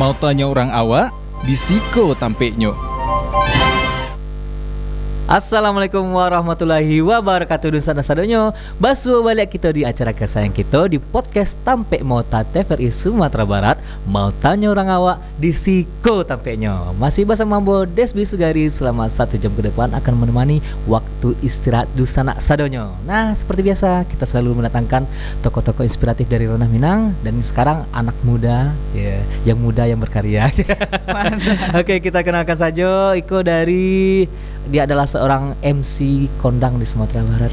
Mau tanya orang awak, disiko tampeknya. Assalamualaikum warahmatullahi wabarakatuh. Sadonyo basu balik kita di acara kesayang kita di podcast Tampek Mauta TVRI Sumatera Barat. Mau tanya orang awak di siko tampeknya. Masih bersama Bo Desbi Sugari selama 1 jam ke depan akan menemani waktu istirahat Dusana Sadonyo. Nah, seperti biasa kita selalu mendatangkan tokoh-tokoh inspiratif dari ranah Minang, dan sekarang anak muda, yang muda yang berkarya. Oke, kita kenalkan saja Iko dia adalah seorang MC kondang di Sumatera Barat.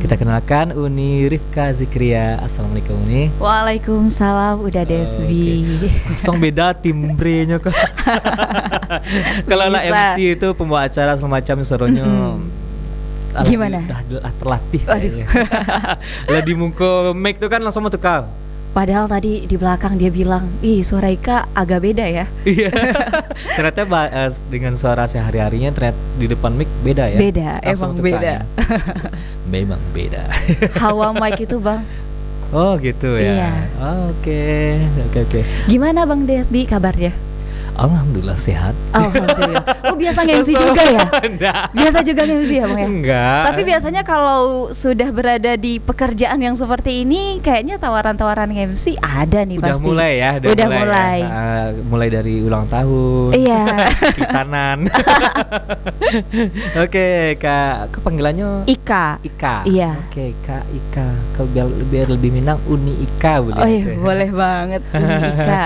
Kita kenalkan Uni Rifka Zikria. Assalamualaikum Uni. Waalaikumsalam Uda Desbi. Langsung beda timbrenya kok. Kalau lah MC itu pembawa acara semacam serunya. Gimana? Udah terlatih. Lah di muka mic tuh kan langsung mau tukar. Padahal tadi di belakang dia bilang, ih suara Ika agak beda ya. Iya. Ternyata dengan suara sehari-harinya ternyata di depan mic beda ya. Beda, langsung emang beda. Memang beda. Hawa mic itu bang. Oh gitu ya. Iya. Oke. Gimana Bang Desbi kabarnya? Alhamdulillah sehat. Alhamdulillah. Oh biasa nge-MC juga ya? Enggak. Biasa juga nge-MC ya Bang ya? Enggak. Tapi biasanya kalau sudah berada di pekerjaan yang seperti ini, kayaknya tawaran-tawaran nge-MC ada nih udah pasti. Mulai ya. Udah mulai. Mulai dari ulang tahun. Iya. Kitanan. Oke, Kak. Kepanggilannya Ika. Iya. Oke, Kak Ika. Kau biar lebih Minang Uni Ika boleh. Oh iya, boleh banget Uni Ika.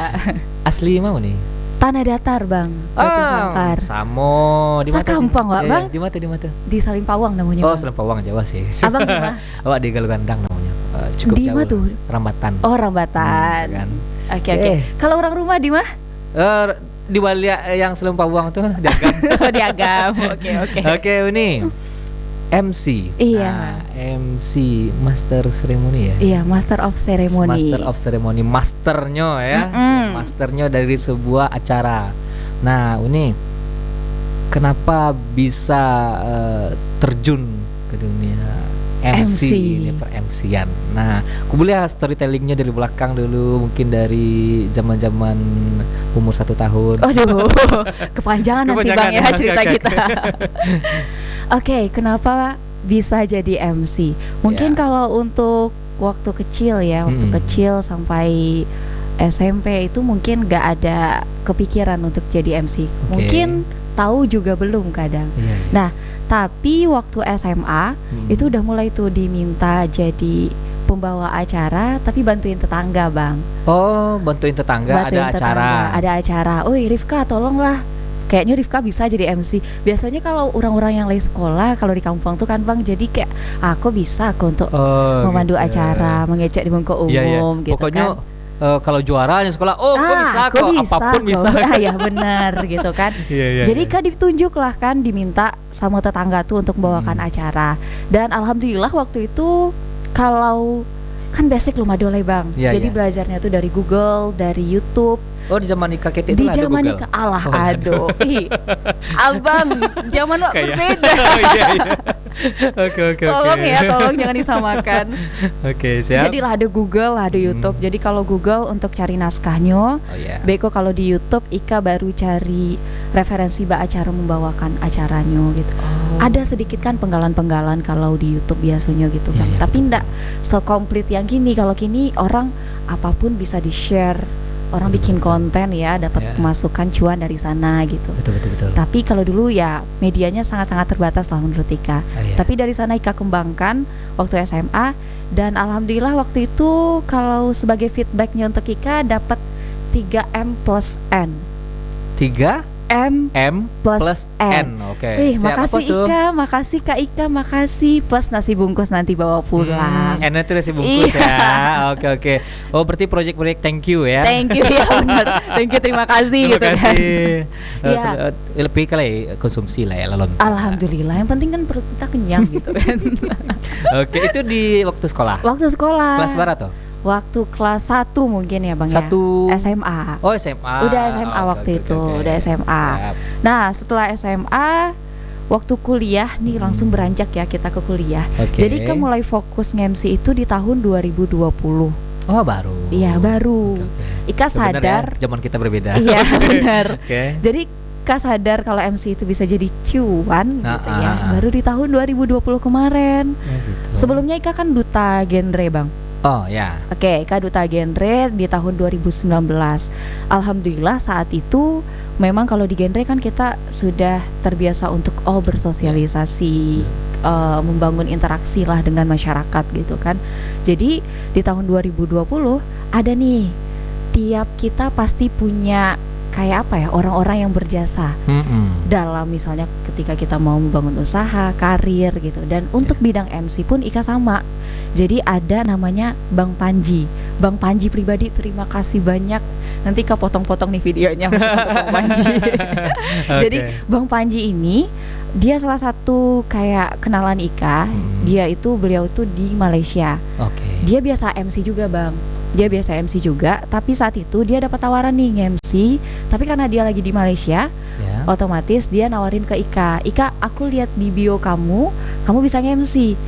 Asli mau nih? Tanah Datar bang, Batu Sangkar. Samo di mana? Sakampang Wak bang? Di mana? Di Salimpawang namanya. Oh Salimpawang Jawa sih. Abang di mana? Awak di Galugandang namanya. Cukup di jauh. Di mana tuh? Rambatan. Oh Rambatan. Kan. Oke. Kalau orang rumah di mana? Di balik yang Salimpawang tuh di Agam. Di Agam. Oke. Oke Uni. MC. Iya. MC Master Ceremony ya. Iya, Master of Ceremony. Master of Ceremony, masternya ya. Masternya dari sebuah acara. Nah, Uni, kenapa bisa terjun ke dunia MC. Ini per MC-an. Nah, aku boleh storytellingnya dari belakang dulu, mungkin dari zaman-zaman umur 1 tahun. Aduh, kepanjangan nanti Bang ya cerita kita. Oke, kenapa bisa jadi MC? Mungkin kalau untuk waktu kecil ya, waktu kecil sampai SMP itu mungkin gak ada kepikiran untuk jadi MC. Mungkin tahu juga belum kadang. Nah, tapi waktu SMA itu udah mulai tuh diminta jadi pembawa acara, tapi bantuin tetangga bang. Oh, bantuin tetangga, ada acara. Ada acara. Oi Rifka, tolonglah. Kayaknya Rifka bisa jadi MC. Biasanya kalau orang-orang yang lagi sekolah, kalau di kampung tuh kan bang, jadi kayak aku bisa untuk memandu acara, mengecek di muka umum gitu. Pokoknya, kan. Kalau juaranya sekolah, aku bisa, apapun bisa. Ya benar gitu kan. Jadi kan ditunjuk lah kan, diminta sama tetangga tuh untuk membawakan acara. Dan alhamdulillah waktu itu kalau kan basic lumayan doleh bang. Jadi belajarnya tuh dari Google, dari YouTube. Oh di zaman Ika KT itu di ada zaman Google? Ika alah aduh. Abang zaman lo berbeda. Oke. Tolong jangan disamakan. Oke, siap. Jadi lah ada Google, ada YouTube. Jadi kalau Google untuk cari naskahnya, Beko kalau di YouTube Ika baru cari referensi acara membawakan acaranya gitu. Ada sedikit kan penggalan-penggalan kalau di YouTube biasanya gitu kan. Tapi enggak sekomplit yang gini. Kalau kini orang apapun bisa di-share. Orang bikin konten ya, dapat pemasukan cuan dari sana gitu. Betul. Tapi kalau dulu ya medianya sangat-sangat terbatas lah menurut Ika. Tapi dari sana Ika kembangkan waktu SMA, dan alhamdulillah waktu itu kalau sebagai feedbacknya untuk Ika dapat 3M plus N. 3 M plus N. Oke. Makasih Ika, makasih Kak Ika, makasih plus nasi bungkus nanti bawa pulang. Enak tuh nasi bungkus ya. Oke. Oh berarti project thank you ya. Thank you ya benar. Thank you, terima kasih gitu kan. Lebih kali konsumsi lah ya lalon. Alhamdulillah, yang penting kan perut kita kenyang gitu kan. Oke, itu di waktu sekolah. Kelas berapa tuh? Waktu kelas 1 mungkin ya bang ya. SMA. Oh SMA. Udah SMA waktu itu. Udah SMA. Siap. Nah setelah SMA, waktu kuliah nih langsung beranjak ya kita ke kuliah. Jadi kan mulai fokus nge-MC itu di tahun 2020. Oh baru. Iya baru. Ika Bener sadar. ya, zaman kita berbeda. Iya benar. Oke. Jadi Ika sadar kalau MC itu bisa jadi cuan gitu ya. Baru di tahun 2020 kemarin. Gitu. Sebelumnya Ika kan duta genre Bang. Oh ya. Oke, Ika duta genre di tahun 2019. Alhamdulillah saat itu memang kalau di genre kan kita sudah terbiasa untuk bersosialisasi, membangun interaksi lah dengan masyarakat gitu kan. Jadi di tahun 2020 ada nih, tiap kita pasti punya kayak apa ya, orang-orang yang berjasa dalam misalnya ketika kita mau membangun usaha, karir gitu. Dan untuk bidang MC pun Ika sama. Jadi ada namanya Bang Panji. Bang Panji pribadi terima kasih banyak. Nanti Ika potong-potong nih videonya khusus untuk Bang Panji. Jadi Bang Panji ini dia salah satu kayak kenalan Ika. Beliau itu di Malaysia. Dia biasa MC juga Bang. Dia biasa MC juga, tapi saat itu dia dapat tawaran nih MC, tapi karena dia lagi di Malaysia, otomatis dia nawarin ke Ika, aku lihat di bio kamu bisa MC,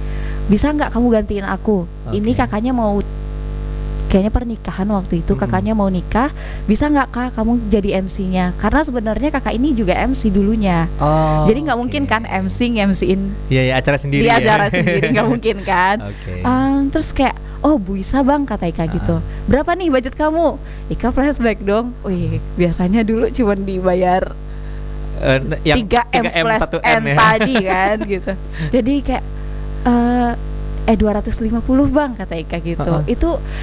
bisa nggak kamu gantiin aku? Ini kakaknya mau kayaknya pernikahan waktu itu, kakaknya mau nikah, bisa nggak Kak kamu jadi MC-nya? Karena sebenarnya kakak ini juga MC dulunya, jadi nggak mungkin kan MC-in acara sendiri. Di acara sendiri nggak mungkin kan? Terus kayak bisa Bang kata Ika gitu. Berapa nih budget kamu? Ika flashback dong. Wih, biasanya dulu cuma dibayar 3M plus N tadi kan gitu. Jadi kayak 250 Bang kata Ika gitu.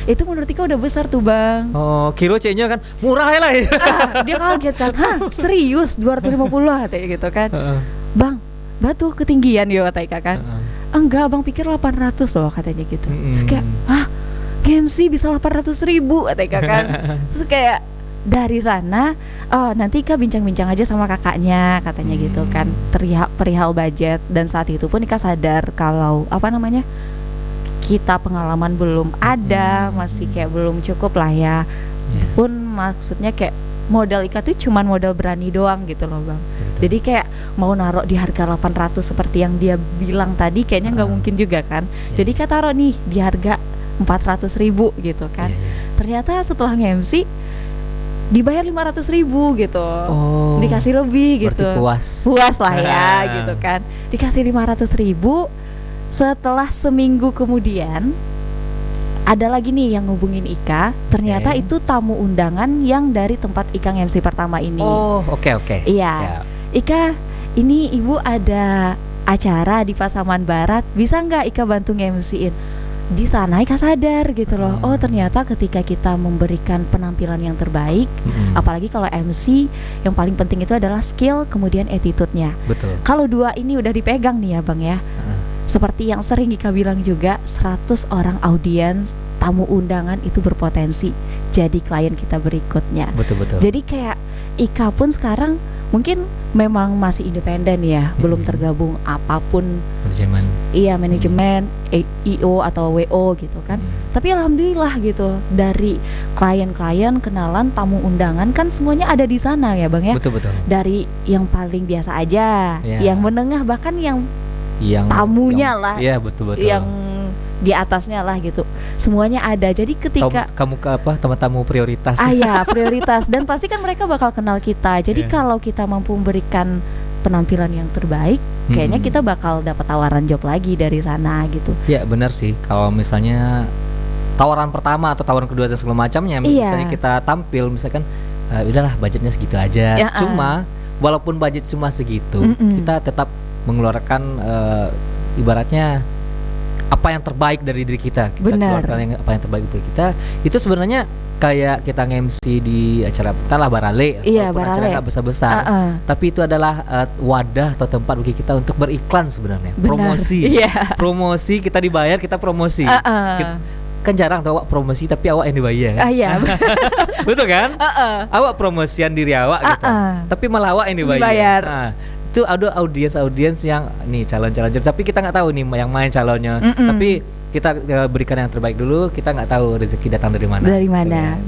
Itu menurut Ika udah besar tuh Bang. Kiro C-nya kan murah ya lah ya. Dia kaget kan. Serius 250 katanya gitu kan. Bang, batu ketinggian ya kata Ika kan. Enggak, Bang pikir 800 loh katanya gitu. Terus kayak, MC bisa 800 ribu kata Ika kan. Terus kayak dari sana, nanti Ika bincang-bincang aja sama kakaknya katanya gitu kan, perihal budget. Dan saat itu pun Ika sadar kalau kita pengalaman belum ada, masih kayak belum cukup lah ya. Pun maksudnya kayak modal Ika tuh cuman modal berani doang gitu loh Bang. Jadi kayak mau naruh di harga 800 seperti yang dia bilang tadi kayaknya nggak mungkin juga kan. Jadi Ika taruh nih di harga 400 ribu gitu kan. Ternyata setelah nge-MC dibayar 500 ribu gitu. Dikasih lebih gitu. Puas lah ya gitu kan. Dikasih 500 ribu. Setelah seminggu kemudian ada lagi nih yang ngubungin Ika. Ternyata itu tamu undangan yang dari tempat Ika MC pertama ini. Oke. Iya. Ika, ini ibu ada acara di Pasaman Barat, bisa nggak Ika bantu nge-MC-in? Di sana Ika sadar gitu loh. Ternyata ketika kita memberikan penampilan yang terbaik, apalagi kalau MC, yang paling penting itu adalah skill kemudian attitude-nya. Betul. Kalau dua ini udah dipegang nih ya Bang ya. Seperti yang sering Ika bilang juga, 100 orang audiens tamu undangan itu berpotensi jadi klien kita berikutnya. Betul. Jadi kayak Ika pun sekarang mungkin memang masih independen ya, belum tergabung apapun manajemen, IO atau WO gitu kan. Tapi alhamdulillah gitu, dari klien-klien, kenalan, tamu undangan kan semuanya ada di sana ya Bang ya. Betul. Dari yang paling biasa aja, yang menengah, bahkan yang tamunya lah. Iya, betul. Yang di atasnya lah gitu. Semuanya ada. Jadi ketika kamu ke tamu prioritas. Prioritas. Dan pasti kan mereka bakal kenal kita. Jadi kalau kita mampu memberikan penampilan yang terbaik, kayaknya kita bakal dapat tawaran job lagi dari sana gitu. Ya benar sih. Kalau misalnya tawaran pertama atau tawaran kedua dan segala macamnya, misalnya kita tampil, misalkan udahlah budgetnya segitu aja. Cuma walaupun budget cuma segitu, kita tetap mengeluarkan ibaratnya apa yang terbaik dari diri kita. Keluarkan apa yang terbaik dari kita. Itu sebenarnya kayak kita nge-MC di acara entahlah Barale, walaupun acara nggak besar-besar, tapi itu adalah wadah atau tempat bagi kita untuk beriklan sebenarnya. Promosi kita dibayar, kita promosi. Kan jarang tuh awak promosi tapi awak yang dibayar kan? Betul kan? Awak promosian diri awak gitu, tapi malah awak yang dibayar. Itu ada audiens yang nih calon-calon, tapi kita nggak tahu nih yang main calonnya. Tapi kita berikan yang terbaik dulu. Kita nggak tahu rezeki datang dari mana.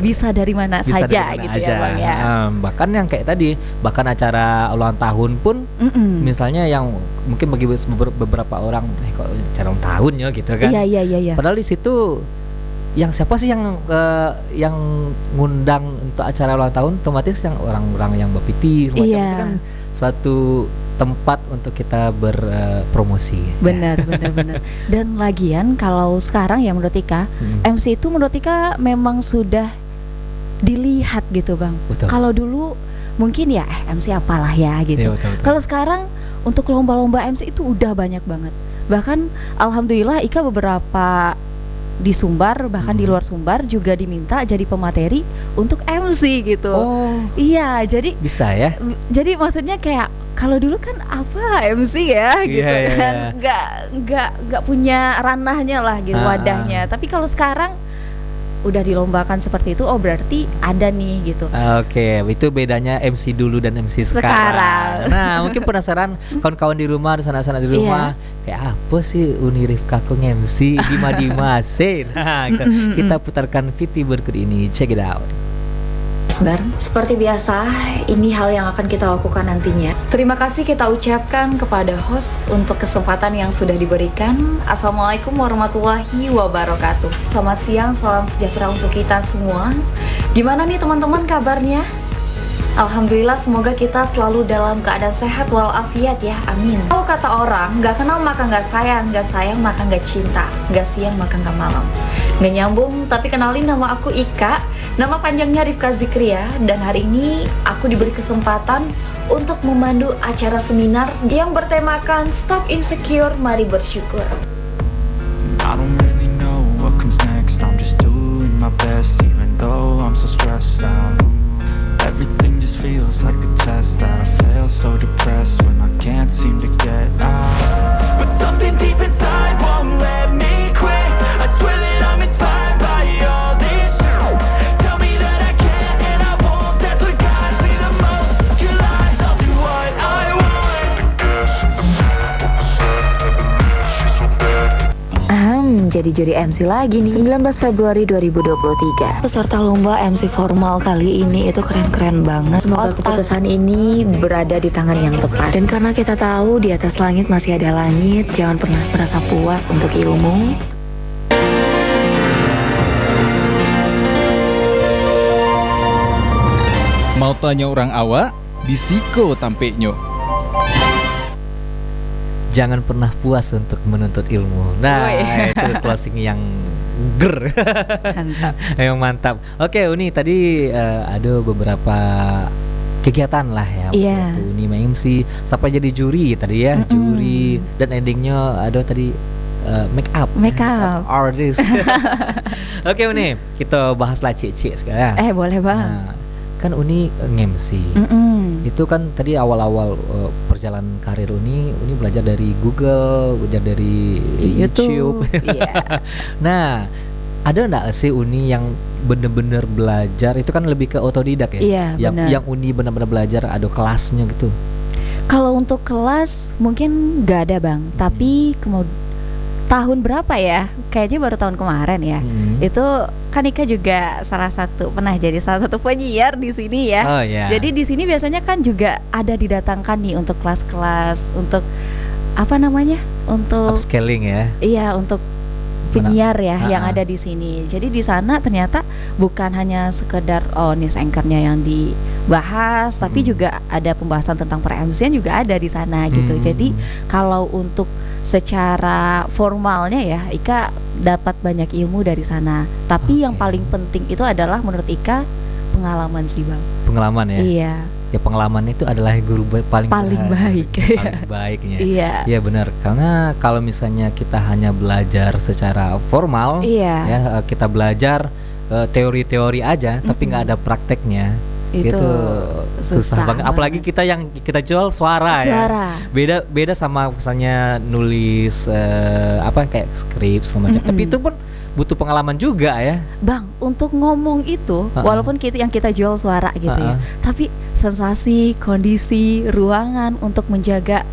Bisa dari mana saja gitu ya Bang ya. Bahkan yang kayak tadi, bahkan acara ulang tahun pun, misalnya yang mungkin bagi beberapa orang kok acara ulang tahun ya gitu kan. Iya. Padahal di situ yang siapa sih yang ngundang untuk acara ulang tahun, otomatis yang orang-orang yang bapiti semacam itu kan suatu tempat untuk kita berpromosi. Benar. Dan lagian kalau sekarang ya menurut Ika, MC itu menurut Ika memang sudah dilihat gitu Bang. Kalau dulu mungkin ya MC apalah ya gitu. Betul. Kalau sekarang untuk lomba-lomba MC itu udah banyak banget. Bahkan alhamdulillah Ika beberapa di Sumbar, bahkan di luar Sumbar juga diminta jadi pemateri untuk MC gitu. Oh. Iya, jadi bisa ya. Jadi maksudnya kayak kalau dulu kan apa MC ya gitu kan. Nggak punya ranahnya lah gitu, wadahnya. Tapi kalau sekarang udah dilombakan seperti itu, oh berarti ada nih gitu. Oke, itu bedanya MC dulu dan MC sekarang. Nah, mungkin penasaran kawan-kawan di rumah, di sana-sana di rumah, kayak apa sih Uni Rifka kok MC Dimasin. Nah, kita putarkan VT berikut ini. Check it out. Seperti biasa, ini hal yang akan kita lakukan nantinya. Terima kasih kita ucapkan kepada host untuk kesempatan yang sudah diberikan. Assalamualaikum warahmatullahi wabarakatuh. Selamat siang, salam sejahtera untuk kita semua. Gimana nih teman-teman kabarnya? Alhamdulillah, semoga kita selalu dalam keadaan sehat walafiat ya, amin. Kalau kata orang, gak kenal maka gak sayang maka gak cinta, gak siang maka gak malam. Gak nyambung, tapi kenalin, nama aku Ika, nama panjangnya Rifka Zikria, dan hari ini aku diberi kesempatan untuk memandu acara seminar yang bertemakan Stop Insecure, Mari Bersyukur. I don't really know what comes next, I'm just doing my best even though I'm so stressed out. Everything just feels like a test that I fail, so depressed when I can't seem to get out. But something deep inside won't let me quit. I swear that I'm inspired by all this shit. Tell me that I can and I won't. That's what guides me the most. Your lies, I'll do what I want. Jadi juri MC lagi nih. 19 Februari 2023. Peserta lomba MC formal kali ini itu keren-keren banget. Semoga keputusan ini berada di tangan yang tepat. Dan karena kita tahu di atas langit masih ada langit, jangan pernah merasa puas untuk ilmu. Mau tanya orang awak, disiko tampeknya. Jangan pernah puas untuk menuntut ilmu. Nah, itu closing yang ger. Mantap. Yang mantap. Oke, Uni tadi ada beberapa kegiatan lah ya. Waktu Uni main MC sampai jadi juri tadi ya, juri, dan endingnya ada tadi make up artist. Oke, Uni, kita bahaslah cik-cik sekarang. Boleh Bang. Nah, kan Uni nge-MC. Itu kan tadi awal-awal perjalanan karir Uni belajar dari Google, belajar dari YouTube. Nah, ada enggak sih Uni yang bener-bener belajar, itu kan lebih ke otodidak ya? Yang Uni bener-bener belajar ada kelasnya gitu. Kalau untuk kelas mungkin gak ada Bang, tapi tahun berapa ya? Kayaknya baru tahun kemarin ya. Itu kan Ika juga pernah jadi salah satu penyiar di sini ya. Oh, yeah. Jadi di sini biasanya kan juga ada didatangkan nih untuk kelas-kelas, untuk apa namanya? Untuk upscaling ya. Iya, untuk penyiar ya yang ada di sini. Jadi di sana ternyata bukan hanya sekedar news anchor-nya yang dibahas, tapi juga ada pembahasan tentang per-MC-an juga ada di sana gitu. Jadi kalau untuk secara formalnya ya, Ika dapat banyak ilmu dari sana. Tapi yang paling penting itu adalah menurut Ika pengalaman sih Bang. Pengalaman ya? Iya. Ya pengalaman itu adalah guru paling baik. Paling baiknya. Iya benar. Karena kalau misalnya kita hanya belajar secara formal, ya kita belajar teori-teori aja, tapi nggak ada prakteknya. Itu susah banget. Apalagi kita yang kita jual suara. Ya. Beda sama misalnya nulis kayak skrip semacam. Tapi itu pun butuh pengalaman juga ya. Bang, untuk ngomong itu walaupun yang kita jual suara gitu ya. Tapi sensasi, kondisi, ruangan untuk menjaga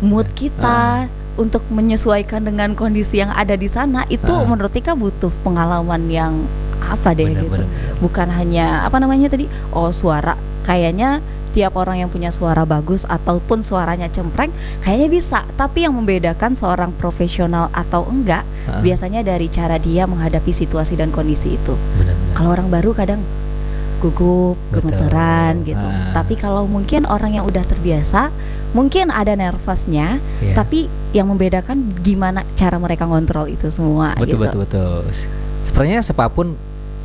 mood kita, untuk menyesuaikan dengan kondisi yang ada di sana, itu menurut Ika butuh pengalaman yang bener. Bukan hanya suara kayaknya tiap orang yang punya suara bagus ataupun suaranya cempreng kayaknya bisa. Tapi yang membedakan seorang profesional atau enggak biasanya dari cara dia menghadapi situasi dan kondisi itu. Benar-benar. Kalau orang baru kadang gugup, gemeteran gitu. Tapi kalau mungkin orang yang udah terbiasa, mungkin ada nervousnya, tapi yang membedakan gimana cara mereka ngontrol itu semua. Betul, gitu. betul. Sebenarnya siapapun,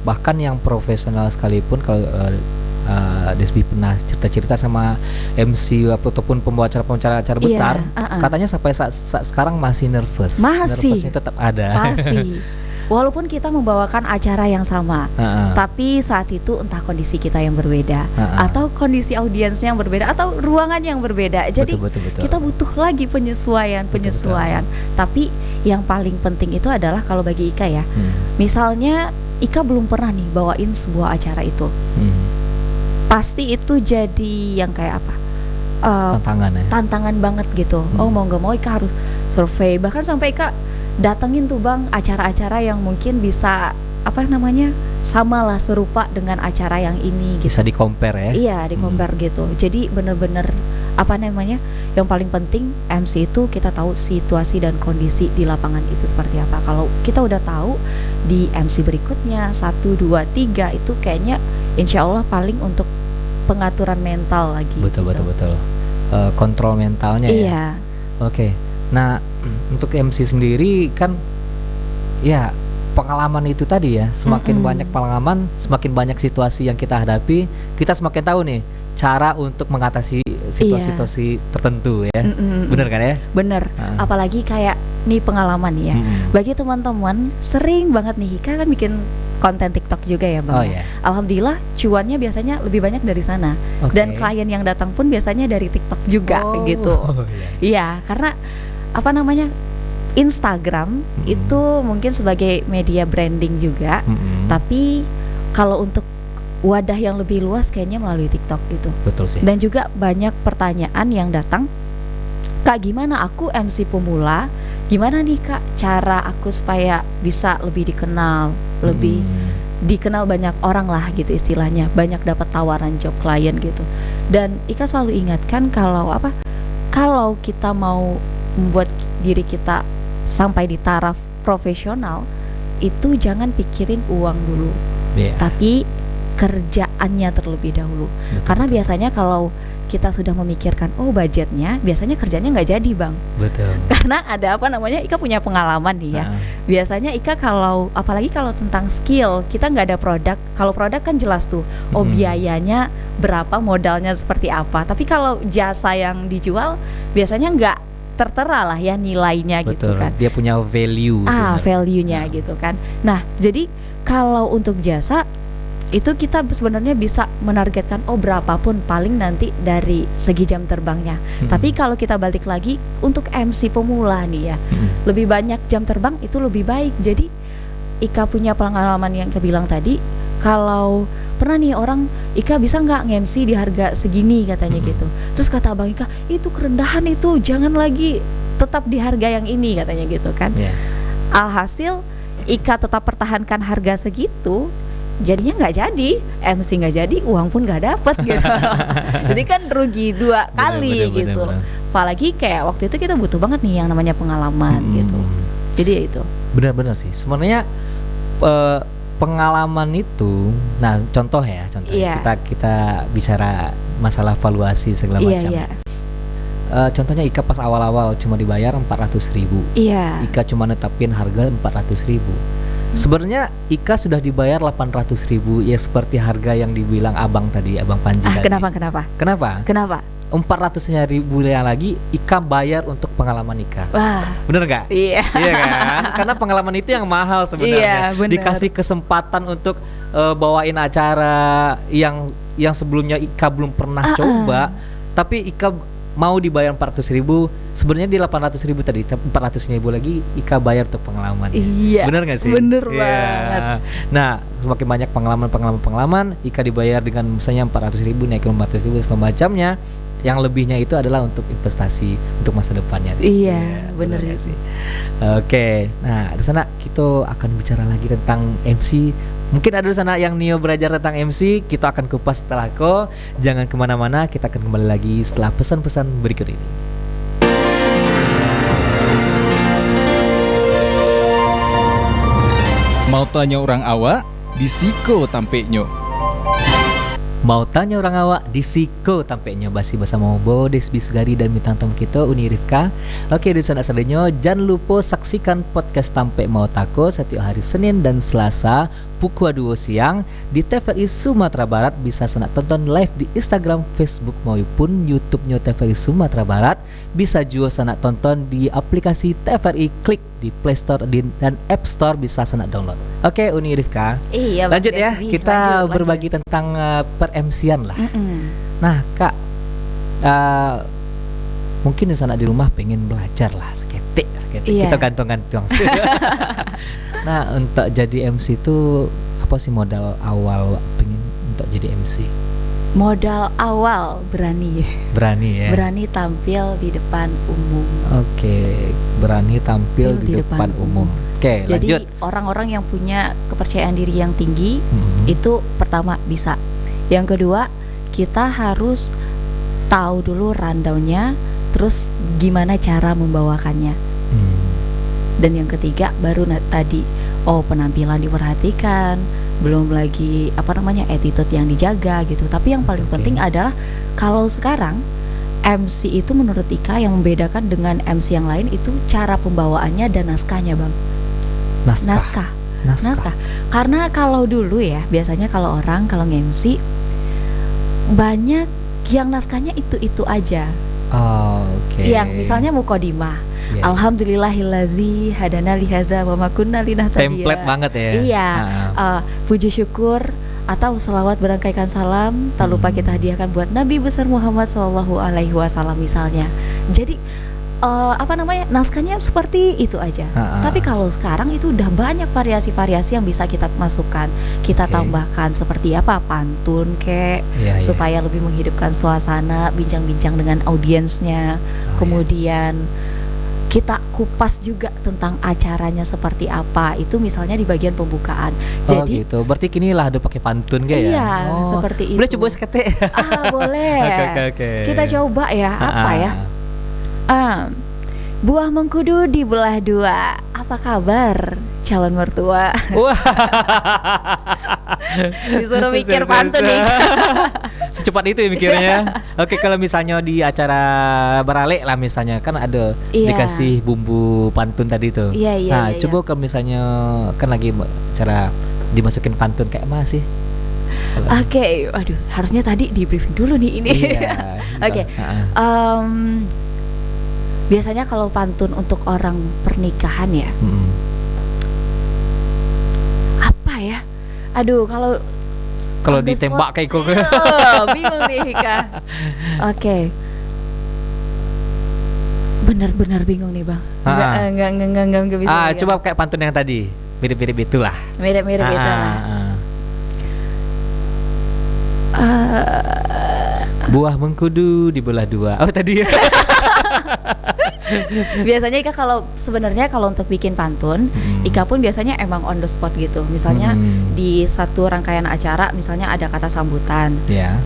bahkan yang profesional sekalipun, kalau Desbi pernah cerita-cerita sama MC ataupun pembawa-pembawa acara besar, katanya sampai saat sekarang masih nervous. Nervousnya tetap ada. Pasti. Walaupun kita membawakan acara yang sama, tapi saat itu entah kondisi kita yang berbeda, atau kondisi audiensnya yang berbeda, atau ruangan yang berbeda. Jadi betul. kita butuh lagi penyesuaian. Tapi yang paling penting itu adalah kalau bagi Ika ya, misalnya Ika belum pernah nih bawain sebuah acara itu, pasti itu jadi yang kayak apa? Tantangan banget gitu. Oh mau nggak mau Ika harus survei, bahkan sampai Ika datengin tuh Bang acara-acara yang mungkin bisa sama lah, serupa dengan acara yang ini gitu. Bisa di-compare ya? Iya, di-compare gitu. Jadi bener-bener yang paling penting MC itu kita tahu situasi dan kondisi di lapangan itu seperti apa. Kalau kita udah tahu di MC berikutnya 1, 2, 3 itu kayaknya insya Allah paling untuk pengaturan mental lagi. Betul. Kontrol mentalnya ya. Oke. Nah, untuk MC sendiri kan ya pengalaman itu tadi ya, semakin banyak pengalaman, semakin banyak situasi yang kita hadapi, kita semakin tahu nih cara untuk mengatasi situasi tertentu ya. Bener kan ya? Bener. Apalagi kayak nih pengalaman ya. Bagi teman-teman sering banget nih Ika kan bikin konten TikTok juga ya Bang. Alhamdulillah cuannya biasanya lebih banyak dari sana. Dan klien yang datang pun biasanya dari TikTok juga gitu. Iya, karena Instagram itu mungkin sebagai media branding juga, tapi kalau untuk wadah yang lebih luas kayaknya melalui TikTok gitu. Betul sih. Dan juga banyak pertanyaan yang datang, Kak gimana aku MC pemula, gimana nih Kak cara aku supaya bisa lebih dikenal, lebih dikenal banyak orang lah gitu istilahnya, banyak dapat tawaran job klien gitu. Dan Ika selalu ingatkan kalau kita mau membuat diri kita sampai di taraf profesional itu jangan pikirin uang dulu, tapi kerjaannya terlebih dahulu. Karena biasanya kalau kita sudah memikirkan budgetnya, biasanya kerjanya nggak jadi Bang. Betul. Karena ada Ika punya pengalaman nih ya. Biasanya Ika apalagi kalau tentang skill, kita nggak ada produk. Kalau produk kan jelas tuh, biayanya berapa, modalnya seperti apa. Tapi kalau jasa yang dijual biasanya nggak tertera lah ya nilainya. Betul, gitu kan. Dia punya value. Value-nya gitu kan. Nah, jadi kalau untuk jasa itu kita sebenarnya bisa menargetkan berapapun paling nanti dari segi jam terbangnya. Tapi kalau kita balik lagi untuk MC pemula nih ya, lebih banyak jam terbang itu lebih baik. Jadi Ika punya pengalaman yang kebilang tadi, kalau pernah nih orang, Ika bisa nggak nge-MC di harga segini katanya gitu. Terus kata Bang Ika, itu kerendahan itu, jangan lagi, tetap di harga yang ini katanya gitu kan. Alhasil Ika tetap pertahankan harga segitu, jadinya nggak jadi, MC nggak jadi, uang pun nggak dapet gitu. Jadi kan rugi 2 kali gitu. Apalagi kayak waktu itu kita butuh banget nih yang namanya pengalaman gitu. Jadi ya itu. Benar-benar sih. Sebenarnya pengalaman itu, nah contoh kita bicara masalah valuasi segala macam. Contohnya Ika pas awal-awal cuma dibayar 400.000. Ika cuma netapin harga 400.000. Sebenarnya Ika sudah dibayar 800.000 ya, seperti harga yang dibilang Abang tadi, Abang Panji tadi. Kenapa? 400.000 yang lagi Ika bayar untuk pengalaman Ika. Wah, bener nggak? Iya kan? Karena pengalaman itu yang mahal sebenarnya. Dikasih kesempatan untuk bawain acara yang sebelumnya Ika belum pernah coba, tapi Ika mau dibayar 400.000. Sebenarnya di 800.000 tadi, 400.000 lagi Ika bayar untuk pengalaman. Iya. Bener nggak sih? Bener banget. Nah, semakin banyak pengalaman Ika dibayar dengan misalnya 400.000 naik ke 500.000 segala macamnya. Yang lebihnya itu adalah untuk investasi untuk masa depannya. Iya, bener sih. Oke, nah di sana kita akan bicara lagi tentang MC Mungkin ada di sana yang Nio belajar tentang MC, kita akan kupas setelah Jangan kemana-mana, kita akan kembali lagi setelah pesan-pesan berikut ini. Mau tanya orang awak, di Siko tampeknya. Mau tanya orang awak di Siko tampaknya basi bersama Bodes Bisgari dan bintang tamu kita Uni Rifka. Oke, di sana sadenyo jangan lupa saksikan podcast Tampek Mau Tako setiap hari Senin dan Selasa pukul 2 siang di TVRI Sumatera Barat. Bisa sanak tonton live di Instagram, Facebook maupun YouTube-nya TVRI Sumatera Barat. Bisa juga sanak tonton di aplikasi TVRI Klik di Play Store dan App Store, bisa sanak download. Oke, Uni Rifka. Iya, lanjut ya, Desbi. kita lanjut. berbagi tentang per-MC-an lah. Nah, Kak, mungkin di sana di rumah pengen belajar lah seketik. Iya. Kita gantung-gantung. Nah, untuk jadi MC itu apa sih modal awal pengen untuk jadi MC? Modal awal berani ya. Berani tampil di depan umum. Oke, berani tampil di depan umum. Oke, Jadi lanjut. orang-orang yang punya kepercayaan diri yang tinggi itu pertama bisa. Yang kedua, kita harus tahu dulu rundown-nya, terus gimana cara membawakannya. Dan yang ketiga baru tadi penampilan diperhatikan, belum lagi attitude yang dijaga gitu. Tapi yang paling penting adalah kalau sekarang MC itu menurut Ika yang membedakan dengan MC yang lain itu cara pembawaannya dan naskahnya, Bang. Naskah. Karena kalau dulu ya biasanya kalau nge-MC banyak yang naskahnya itu aja. Yang misalnya mukodimah. Alhamdulillahillazi hadana lihaza wa ma kunna linahtadiya. Template banget ya. Iya. Puji syukur atau selawat berangkaikan salam tak lupa kita hadiahkan buat Nabi besar Muhammad SAW misalnya. Jadi naskahnya seperti itu aja. Tapi kalau sekarang itu udah banyak variasi-variasi yang bisa kita masukkan, kita tambahkan seperti apa pantun supaya lebih menghidupkan suasana, bincang-bincang dengan audiensnya. Kemudian kita kupas juga tentang acaranya seperti apa. Itu misalnya di bagian pembukaan. Jadi gitu. Berarti kini lah ada pakai pantun kayak iya, seperti itu. Boleh coba sekete. Boleh. Oke. Kita coba ya. Apa ya? Buah mengkudu dibelah dua. Apa kabar calon mertua? Wah. Disuruh mikir pantun nih. Secepat itu ya mikirnya. Oke, kalau misalnya di acara beralek lah misalnya kan ada dikasih bumbu pantun tadi tuh. Iya. Coba kalau misalnya kan lagi cara dimasukin pantun kayak apa sih? Oke, waduh, harusnya tadi di briefing dulu nih ini. Iya. Oke. Biasanya kalau pantun untuk orang pernikahan ya. Apa ya? Aduh, kalau ditembak kayak kok. Bingung nih Hika. Oke. Benar-benar bingung nih, Bang. Enggak bisa. Coba kayak pantun yang tadi. Mirip-mirip itulah. Mirip-mirip itulah. Buah mengkudu dibelah dua. Oh, tadi. Biasanya Ika sebenarnya kalau untuk bikin pantun, Ika pun biasanya emang on the spot gitu. Misalnya di satu rangkaian acara misalnya ada kata sambutan.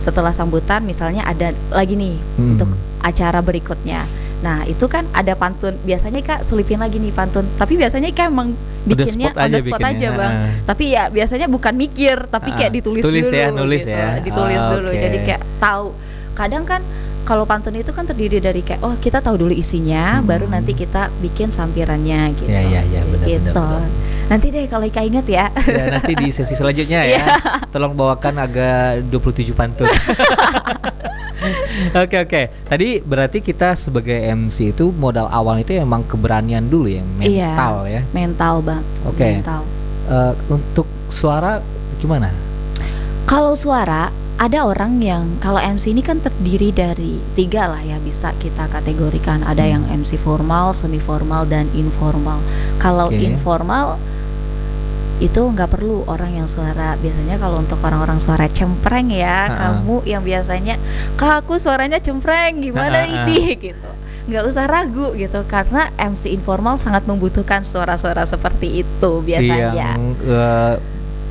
Setelah sambutan misalnya ada lagi nih untuk acara berikutnya. Nah, itu kan ada pantun. Biasanya Ika selipin lagi nih pantun. Tapi biasanya Ika emang bikinnya on the spot aja, Bang. Tapi ya biasanya bukan mikir, tapi kayak ditulis dulu ya, nulis gitu. ya. Ditulis dulu. Jadi kayak tahu. Kadang kan kalau pantun itu kan terdiri dari kayak kita tahu dulu isinya, baru nanti kita bikin sampirannya gitu. Iya, benar. Gitu. Nanti deh kalau Ika inget ya. Ya, nanti di sesi selanjutnya ya. Tolong bawakan agak 27 pantun. Oke. Tadi berarti kita sebagai MC itu modal awal itu emang keberanian dulu ya, mental ya. Mental, Bang. Oke. Mental. Untuk suara gimana? Kalau suara ada orang yang kalau MC ini kan terdiri dari 3 lah ya, bisa kita kategorikan. Ada yang MC formal, semi formal, dan informal. Kalau informal itu nggak perlu orang yang suara. Biasanya kalau untuk orang-orang suara cempreng ya, kamu yang biasanya Kak aku suaranya cempreng gimana ini gitu, nggak usah ragu gitu, karena MC informal sangat membutuhkan suara-suara seperti itu biasanya. Yang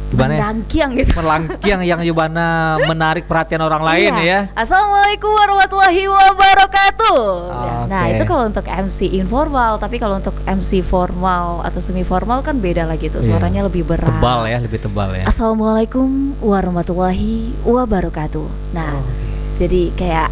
Mendangkiang gitu. melangkiang yang gimana menarik perhatian orang lain ya. Assalamualaikum warahmatullahi wabarakatuh. Nah Oke. itu kalau untuk MC informal, tapi kalau untuk MC formal atau semi formal kan beda lagi tuh, suaranya lebih berat. Tebal ya, lebih tebal ya. Assalamualaikum warahmatullahi wabarakatuh. Nah jadi kayak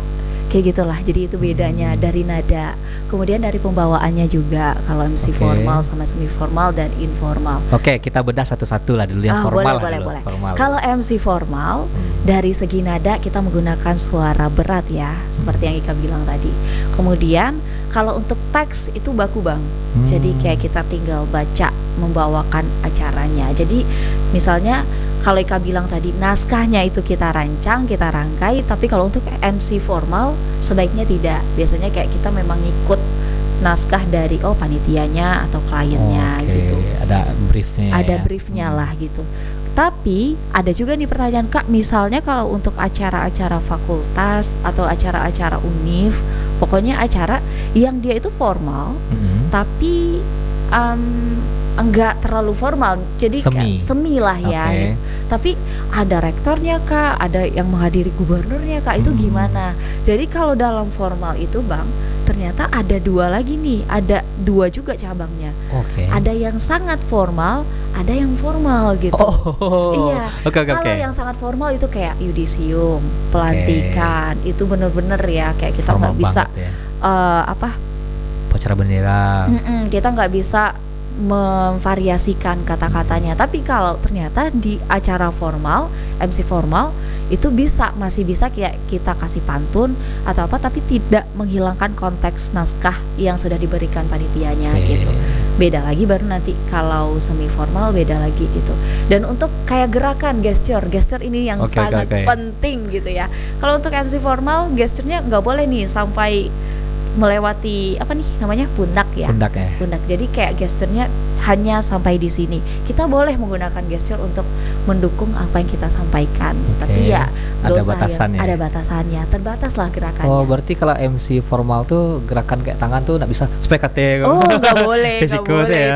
gitulah. Jadi itu bedanya dari nada, kemudian dari pembawaannya juga kalau MC Oke. formal sama semi formal dan informal. Oke, kita bedah satu-satu lah dulu yang formal. Boleh. Formal. Kalau MC formal dari segi nada kita menggunakan suara berat ya, seperti yang Ika bilang tadi. Kemudian kalau untuk teks itu baku bang, jadi kayak kita tinggal baca membawakan acaranya. Jadi misalnya kalau Ika bilang tadi naskahnya itu kita rancang, kita rangkai, tapi kalau untuk MC formal sebaiknya tidak. Biasanya kayak kita memang ngikut naskah dari panitianya atau kliennya gitu. Ada briefnya. Ada briefnya lah gitu. Tapi ada juga nih pertanyaan Kak, misalnya kalau untuk acara-acara fakultas atau acara-acara univ, pokoknya acara yang dia itu formal, tapi enggak terlalu formal, jadi kayak semi lah ya. Okay. Tapi ada rektornya Kak, ada yang menghadiri gubernurnya Kak, itu gimana? Jadi kalau dalam formal itu Bang, ternyata ada dua lagi nih, ada dua juga cabangnya. Oke. Ada yang sangat formal, ada yang formal gitu. Iya. Kalau yang sangat formal itu kayak yudisium, pelantikan, itu bener-bener ya kayak kita nggak bisa ya. upacara bendera. Kita nggak bisa memvariasikan kata-katanya. Tapi kalau ternyata di acara formal, MC formal itu masih bisa kayak kita kasih pantun atau apa, tapi tidak menghilangkan konteks naskah yang sudah diberikan panitianya gitu. Beda lagi baru nanti kalau semi formal beda lagi gitu. Dan untuk kayak gerakan gesture ini yang sangat penting gitu ya. Kalau untuk MC formal gesturnya nggak boleh nih sampai melewati pundak ya. Pundak. Jadi kayak gesturnya hanya sampai di sini. Kita boleh menggunakan gesture untuk mendukung apa yang kita sampaikan. Tapi ya ada batasannya. Ada batasannya. Terbatas lah gerakannya. Oh, berarti kalau MC formal tuh gerakan kayak tangan tuh nggak bisa SPKT. Oh, nggak boleh. Risiko sih ya.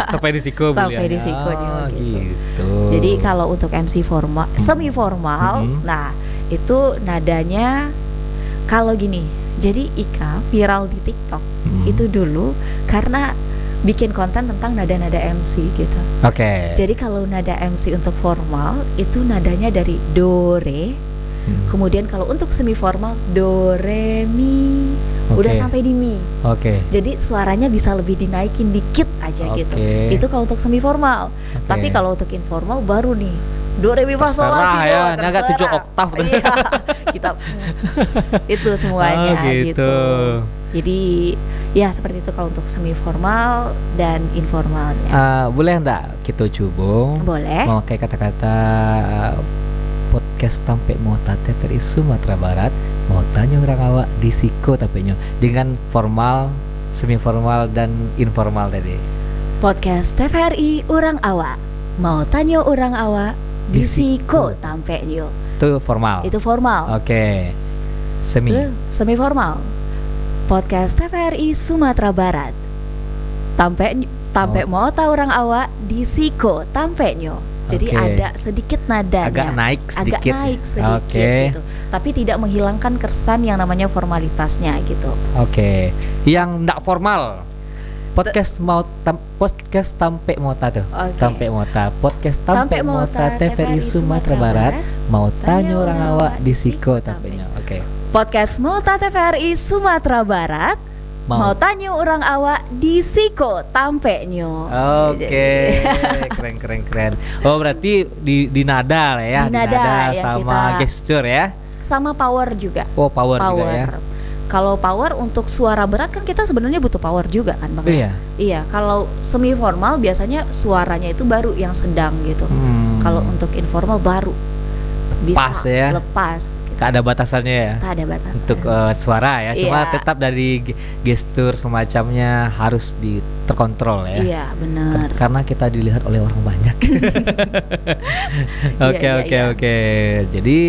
Sampai risiko. Sampai risiko gitu. Jadi kalau untuk MC formal, semi formal, nah itu nadanya kalau gini. Jadi Ika viral di TikTok itu dulu karena bikin konten tentang nada-nada MC gitu. Oke. Jadi kalau nada MC untuk formal itu nadanya dari do re. Kemudian kalau untuk semi formal do re mi. Udah sampai di mi. Jadi suaranya bisa lebih dinaikin dikit aja gitu. Itu kalau untuk semi formal. Tapi kalau untuk informal baru nih do re mi fa sol la si do, ini agak 7 oktav. Iya, kita itu semuanya gitu. Jadi ya seperti itu kalau untuk semi formal dan informalnya. Boleh enggak kita coba? Boleh. Memakai kata-kata podcast Tampe Mota TVRI Sumatera Barat, mau tanya orang awak di siko tampeknya dengan formal, semi formal dan informal tadi. Podcast TVRI Urang Awak, mau tanya orang awak di siko tampeknya. Itu formal. Itu formal. Semi formal. Podcast TVRI Sumatera Barat. Tampe mau tahu orang awak di siko tampeknya. Jadi ada sedikit nadanya. Agak naik sedikit gitu. Tapi tidak menghilangkan kesan yang namanya formalitasnya gitu. Yang enggak formal. Podcast Tampe Mota tuh. Tampe Mota. Podcast Tampe Mota TVRI Sumatera Barat. Mau tanya orang awak di siko tampeknya. Podcast Mota TVRI Sumatera Barat. Mau tanya orang awak di siko tampeknya. Keren. Oh, berarti di nada lah ya. Di nada sama gesture ya. Sama power juga. Oh, power juga ya. Kalau power untuk suara berat kan kita sebenarnya butuh power juga kan Bang. Iya, kalau semi formal biasanya suaranya itu baru yang sedang gitu. Kalau untuk informal baru bisa lepas. Gak ada batasannya ya. Tak ada batasan. Untuk suara ya, cuma tetap dari gestur semacamnya harus terkontrol ya. Iya, benar. Karena kita dilihat oleh orang banyak. Oke. Jadi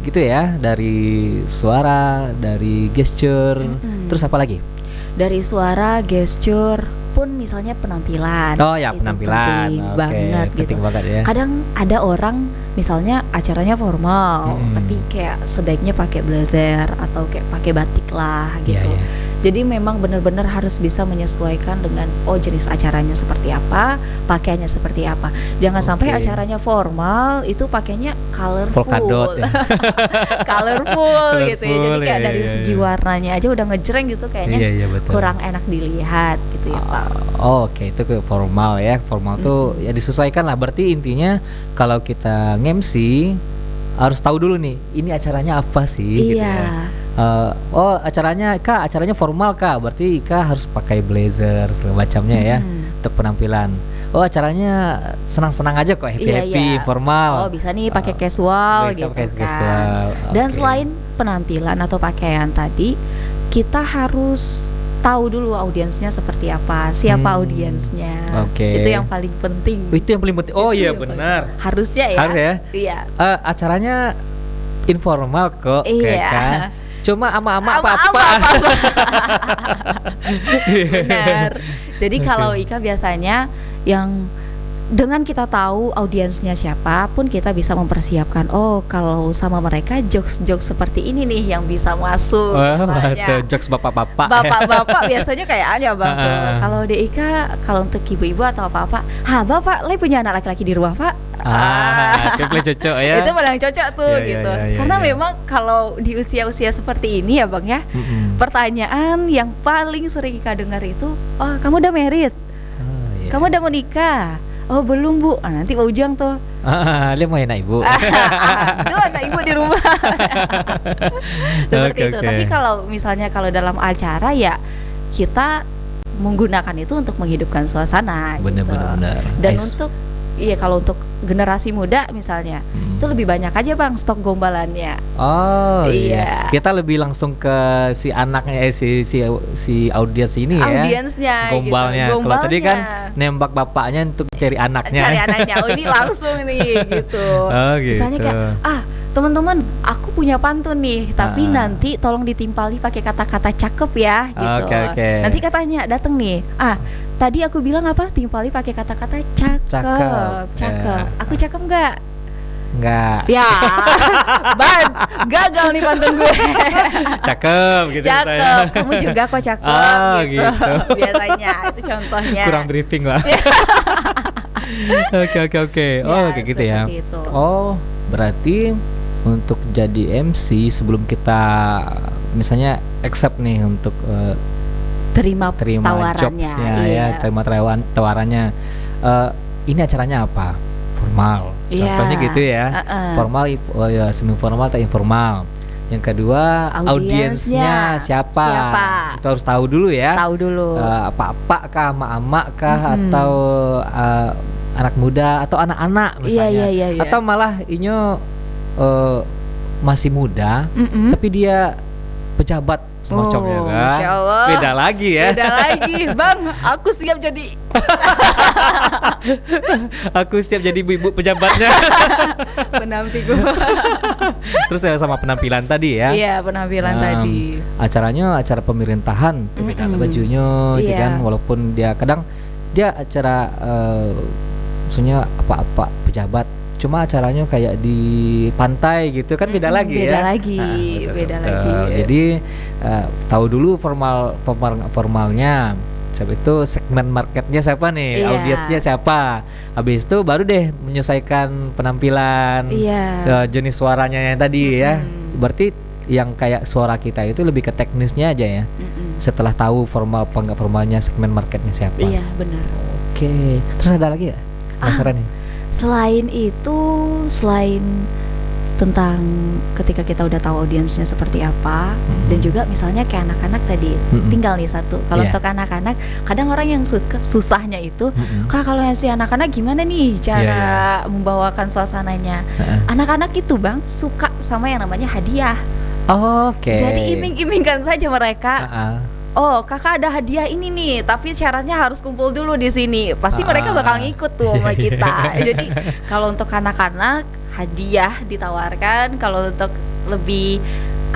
gitu ya, dari suara, dari gesture, terus apa lagi? dari suara, gesture, pun misalnya penampilan. Oh ya, itu penampilan. penting Oke, banget penting gitu. banget ya. Kadang ada orang misalnya acaranya formal, tapi kayak sebaiknya pakai blazer atau kayak pakai batik lah gitu. Iya, iya. Jadi memang benar-benar harus bisa menyesuaikan dengan jenis acaranya seperti apa, pakaiannya seperti apa. Jangan sampai acaranya formal itu pakainya colorful, Polka dot ya. colorful gitu ya. Jadi kayak iya, dari iya, segi iya. warnanya aja udah ngejreng gitu kayaknya Iya, betul. kurang enak dilihat gitu ya Pak. Oh, oke, itu ke formal ya. Formal tuh ya disesuaikan lah. Berarti intinya kalau kita nge-MC harus tahu dulu nih, ini acaranya apa sih gitu Iya. ya. Acaranya formal Kak. Berarti Kak harus pakai blazer segala macamnya ya untuk penampilan. Oh, acaranya senang-senang aja kok, happy, formal. Oh, bisa nih pakai casual bisa gitu pakai kan. casual. Dan Oke. selain penampilan atau pakaian tadi, kita harus tahu dulu audiensnya seperti apa, siapa audiensnya. Oke. Itu yang paling penting. Itu yang paling penting. Oh Itu iya yang paling- benar. Harusnya ya. Harus ya? Iya. Acaranya informal kok, Iya. kan? Cuma ama-ama Ama-ama apa-apa. Benar. Jadi kalau Ika biasanya yang dengan kita tahu audiensnya siapa pun kita bisa mempersiapkan. Oh, kalau sama mereka jokes-jokes seperti ini nih yang bisa masuk. Wah, misalnya. tuh, jokes bapak-bapak. Bapak-bapak biasanya kayaknya bang. Kalau di Ika, kalau untuk ibu-ibu atau apa-apa, bapak, le punya anak laki-laki di rumah pak. Itu paling cocok ya. Itu paling cocok tuh Iya, gitu. iya, Karena iya. memang kalau di usia-usia seperti ini ya bang ya, pertanyaan yang paling sering Ika dengar itu, oh kamu udah married, Iya. kamu udah mau nikah? Oh belum bu, nanti mau ujang tuh. Dia mau enak ibu. Aduh anak ibu di rumah. Seperti Oke, itu. oke. Tapi kalau misalnya kalau dalam acara ya kita menggunakan itu untuk menghidupkan suasana. Bener. Dan Nice. untuk kalau untuk generasi muda misalnya itu lebih banyak aja bang stok gombalannya. Oh Iya. Kita lebih langsung ke si anaknya si audiens ini ya. Audiensnya Gombalnya. gitu. Kalau tadi kan Gombalnya. nembak bapaknya untuk cari anaknya. Cari anaknya. Oh ini langsung nih gitu. Oh, gitu. Misalnya kayak teman-teman aku punya pantun nih tapi nanti tolong ditimpali pakai kata-kata cakep ya gitu. Oke. Nanti katanya dateng nih. Tadi aku bilang apa? Timpali pakai kata-kata cakep. Ya. Aku cakep nggak? Enggak. Ya, ban, gagal nih pantun gue. Cakep gitu Cakep, saya. kamu juga kok cakep. Oh, gitu. Biasanya itu contohnya. Kurang briefing lah. Oke. Oh, kayak gitu ya. seperti itu. Oh, berarti untuk jadi MC sebelum kita misalnya accept nih untuk terima terima tawarannya. jobsnya Iya. ya, terima tawarannya. Ini acaranya apa? Formal. Iya. Contohnya gitu ya. Formal, semi formal atau informal. Yang kedua, audiensnya siapa? Itu harus tahu dulu ya. Tahu dulu. Apa kah, ama kah, atau anak muda atau anak-anak misalnya. Iya. Atau malah inyo masih muda, tapi dia pejabat semacamnya kan. Masya Allah. Beda lagi ya. Beda lagi, Bang. Aku siap jadi Aku siap jadi ibu pejabatnya. pendamping. Terus sama penampilan tadi ya. Iya, penampilan tadi. Acaranya acara pemerintahan, beda bajunya gitu Iya. kan. Walaupun dia kadang dia acara maksudnya apa-apa pejabat. Cuma acaranya kayak di pantai gitu kan beda lagi beda ya. lagi, Betul, beda betul. lagi. Jadi tahu dulu formalnya. Siapa itu segmen marketnya siapa nih, Iya. audiensnya siapa. Habis itu baru deh menyesuaikan penampilan, Iya. jenis suaranya yang tadi ya. Berarti yang kayak suara kita itu lebih ke teknisnya aja ya. Setelah tahu formal apa enggak formalnya, segmen marketnya siapa. Iya, benar. Oke. Terus ada lagi ya? Penasaran nih. Selain itu, selain tentang ketika kita udah tahu audiensnya seperti apa, dan juga misalnya kayak anak-anak tadi, tinggal nih satu. Kalau Iya. untuk anak-anak, kadang orang yang susahnya itu, Kak kalau yang si anak-anak gimana nih cara membawakan suasananya? Anak-anak itu bang suka sama yang namanya hadiah. Oke. Jadi iming-imingkan saja mereka. Oh, kakak ada hadiah ini nih, tapi syaratnya harus kumpul dulu di sini. Pasti mereka bakal ngikut tuh sama kita. Jadi kalau untuk anak-anak hadiah ditawarkan, kalau untuk lebih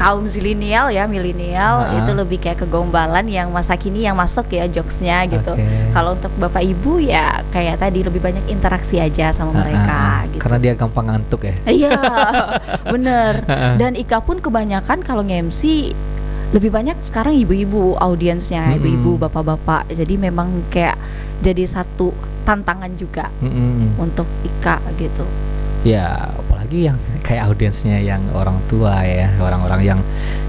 kaum zilenial ya, milenial itu lebih kayak kegombalan yang masa kini yang masuk ya jokesnya gitu. Kalau untuk bapak ibu ya kayak tadi lebih banyak interaksi aja sama mereka gitu. Karena dia gampang ngantuk ya. Iya, bener. Dan Ika pun kebanyakan kalau nge-MC lebih banyak sekarang ibu-ibu audiensnya, ibu-ibu, bapak-bapak. Jadi memang kayak jadi satu tantangan juga untuk Ika gitu. Ya, apalagi yang kayak audiensnya yang orang tua ya, orang-orang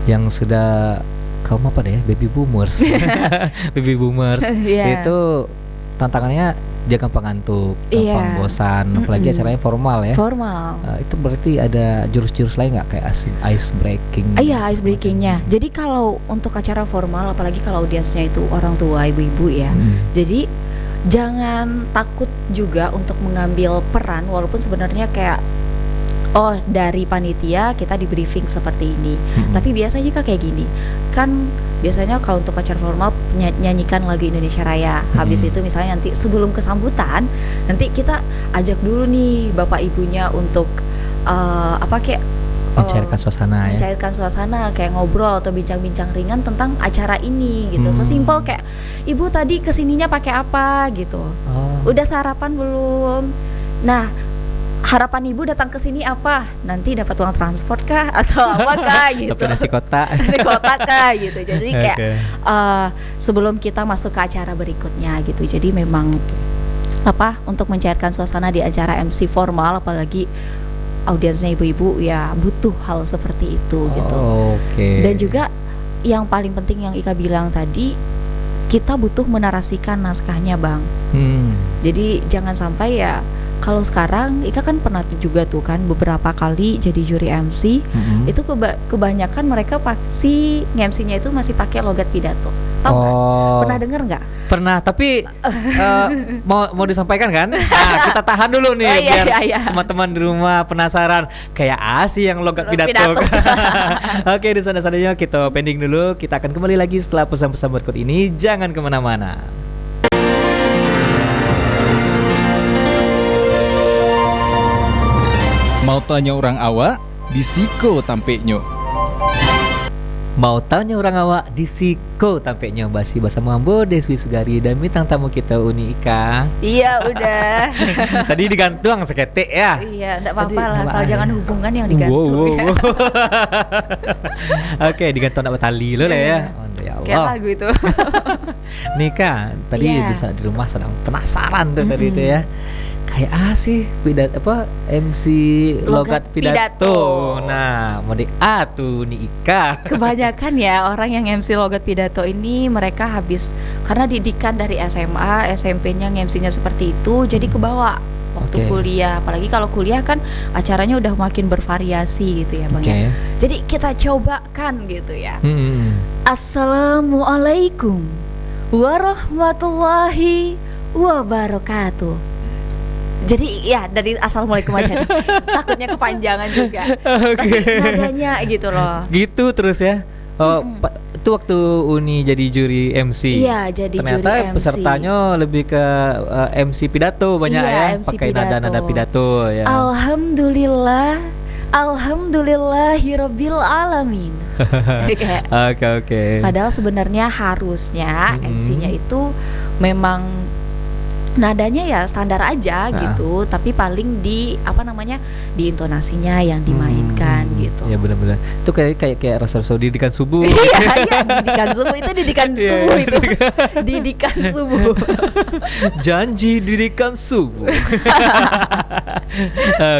yang sudah kaum apa deh, baby boomers. Baby boomers itu tantangannya dia gampang ngantuk, gampang bosan, apalagi acaranya formal ya. Formal. Itu berarti ada jurus-jurus lain nggak kayak ice breaking? Iya, ice breakingnya. Jadi kalau untuk acara formal, apalagi kalau audiensnya itu orang tua, ibu-ibu ya. Jadi jangan takut juga untuk mengambil peran, walaupun sebenarnya kayak dari panitia kita di briefing seperti ini. Tapi biasanya kayak gini kan, biasanya kalau untuk acara formal nyanyikan lagu Indonesia Raya. Habis itu misalnya nanti sebelum kesambutan, nanti kita ajak dulu nih bapak ibunya untuk mencairkan suasana ya. Mencairkan suasana kayak ngobrol atau bincang-bincang ringan tentang acara ini gitu. Sesimpel kayak, ibu tadi kesininya pakai apa gitu. Udah sarapan belum? Nah, harapan ibu datang ke sini apa? Nanti dapat uang transport kah atau apa kah gitu. Tapi nasi kotak. Nasi kotak kah gitu. Jadi kayak sebelum kita masuk ke acara berikutnya gitu. Jadi memang untuk mencairkan suasana di acara MC formal, apalagi audiensnya ibu-ibu ya butuh hal seperti itu gitu. Dan juga yang paling penting yang Ika bilang tadi, kita butuh menarasikan naskahnya Bang. Jadi jangan sampai ya, kalau sekarang Ika kan pernah juga tuh kan beberapa kali jadi juri MC, itu kebanyakan mereka pasti nge-MC-nya itu masih pakai logat pidato. Tahu nggak? Pernah denger nggak? Pernah, tapi mau disampaikan kan? Nah, kita tahan dulu nih biar teman-teman di rumah penasaran kayak sih yang logat pidato. Oke, di sana-sananya kita pending dulu. Kita akan kembali lagi setelah pesan-pesan berikut ini. Jangan kemana-mana. Mau tanya orang awak, di Siko tampeknya. Mau tanya orang awak, di Siko tampeknya. Basi bersama Ambo, Deswi Sugari dan bintang tamu kita Uni Ika. Iya udah. Tadi digantung seketik ya. Iya, enggak apa-apa lah, asal jangan hubungan yang digantung. Wow. Oke, digantung enggak tali lo lah ya. Ya Allah. Kayak lagu itu. Nika, tadi di rumah sedang penasaran tuh tadi itu ya. Kayak sih MC logat pidato. Nah, mau tuh nih Ika. Kebanyakan ya orang yang MC logat pidato ini mereka habis karena didikan dari SMA, SMP-nya MC-nya seperti itu, jadi kebawa waktu kuliah. Apalagi kalau kuliah kan acaranya udah makin bervariasi gitu ya Bang ya. Jadi kita cobakan gitu ya. Assalamualaikum warahmatullahi wabarakatuh. Jadi ya dari assalamualaikum aja nih. Takutnya kepanjangan juga. Tapi nadanya gitu loh. Gitu terus ya. Itu waktu Uni jadi juri MC. Iya, jadi ternyata juri MC. Pesertanya lebih ke MC pidato banyak ya, MC pakai pidato. Nada-nada pidato ya. Alhamdulillahirabbil alamin. Oke. Padahal sebenarnya harusnya MC-nya itu memang nadanya ya standar aja gitu, tapi paling di di intonasinya yang dimainkan gitu. Ya benar-benar. Itu kayak rasa-rasa didikan subuh. Iya, didikan subuh itu didikan subuh itu. Didikan subuh. Janji didikan subuh.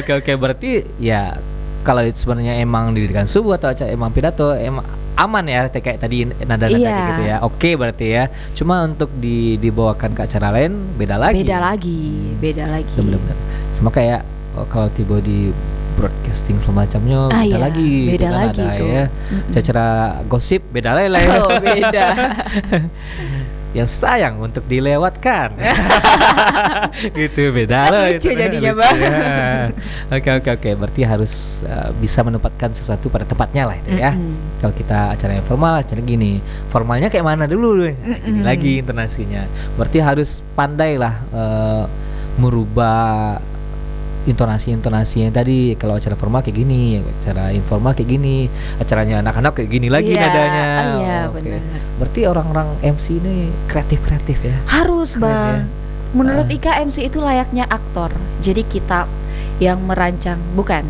Oke, berarti ya kalau itu sebenarnya emang didikan subuh atau emang pidato emang aman ya kayak tadi nada-nada gitu ya. Oke, berarti ya. Cuma untuk dibawakan ke acara lain beda lagi. Beda lagi. Benar-benar. Sama kayak kalau tiba di broadcasting semacamnya beda lagi. Beda kan lagi ada tuh. Ya. Acara gosip beda lah ya. Oh, beda. Yang sayang untuk dilewatkan. Gitu beda loh lucu jadinya Bang. Oke, berarti harus bisa menempatkan sesuatu pada tempatnya lah itu ya. Kalau kita acara yang formal, acara gini formalnya kayak mana dulu ini lagi intonasinya. Berarti harus pandai lah merubah intonasi yang tadi, kalau acara formal kayak gini, acara informal kayak gini, acaranya anak-anak kayak gini lagi Iya, nadanya. iya, Oke. benar. Berarti orang-orang MC ini kreatif ya. Harus Keren Bang. ya. Menurut Ika MC itu layaknya aktor. Jadi kita yang merancang, bukan